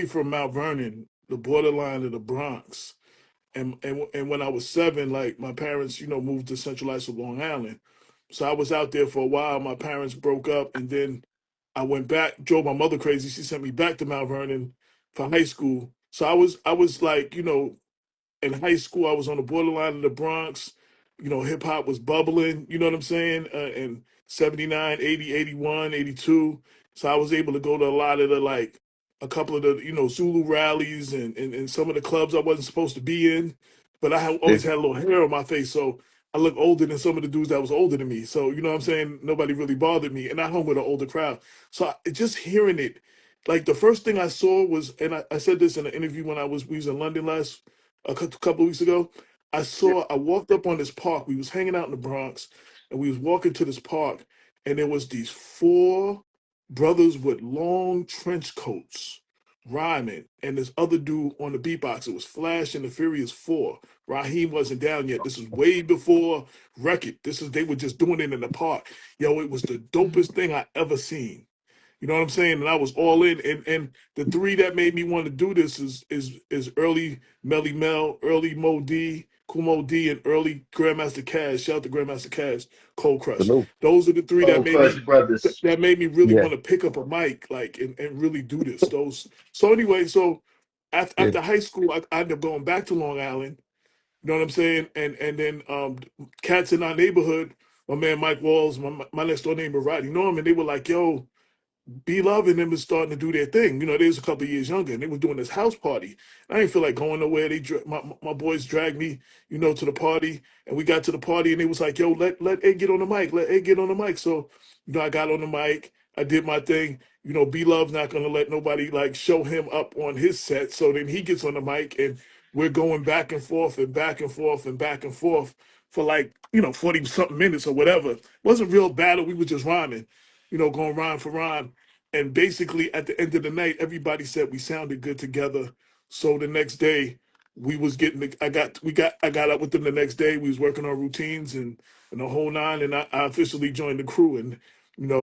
away from Mount Vernon, the borderline of the Bronx. And when I was 7, like my parents, moved to Central Islip, Long Island. So I was out there for a while. My parents broke up, and then I went back, drove my mother crazy. She sent me back to Mount Vernon for high school. So I was like, in high school, I was on the borderline of the Bronx. Hip hop was bubbling, you know what I'm saying? In 79, 80, 81, 82. So I was able to go to a lot of the, like, a couple of the, Zulu rallies and some of the clubs I wasn't supposed to be in. But Yeah. always had a little hair on my face. So I look older than some of the dudes that was older than me. So, you know what I'm saying? Nobody really bothered me. And I hung with an older crowd. So just hearing it, like the first thing I saw was, and I said this in an interview when we was in London a couple of weeks ago. Yeah. I walked up on this park. We was hanging out in the Bronx, and we was walking to this park, and there was these 4 brothers with long trench coats rhyming, and this other dude on the beatbox. It was Flash and the Furious 4. Raheem wasn't down yet. This was way before Record. They were just doing it in the park. Yo, it was the dopest thing I ever seen. You know what I'm saying? And I was all in. And the 3 that made me want to do this is early Melly Mel, early Mo D, Kumo D, and early Grandmaster Cash. Shout out to Grandmaster Cash, Cold Crush. Salute. Those are the 3 Oh, Crush Brothers. that made me really Yeah. want to pick up a mic, like, and really do this. So anyway, so Yeah. after high school, I ended up going back to Long Island. You know what I'm saying? And then cats in our neighborhood, my man Mike Walls, my next door neighbor Rodney Norman, they were like, yo, B Love and them was starting to do their thing. They was a couple of years younger, and they was doing this house party. I didn't feel like going nowhere. My boys dragged me, to the party, and we got to the party, and they was like, "Yo, let Ed get on the mic. Let Ed get on the mic." So, I got on the mic. I did my thing. B Love's not gonna let nobody like show him up on his set. So then he gets on the mic, and we're going back and forth and back and forth and back and forth for like 40 something minutes or whatever. It wasn't real battle. We were just rhyming, going rhyme for rhyme. And basically, at the end of the night, everybody said we sounded good together. So the next day, we was getting. I got up with them the next day. We was working on routines and the whole nine. And I officially joined the crew. And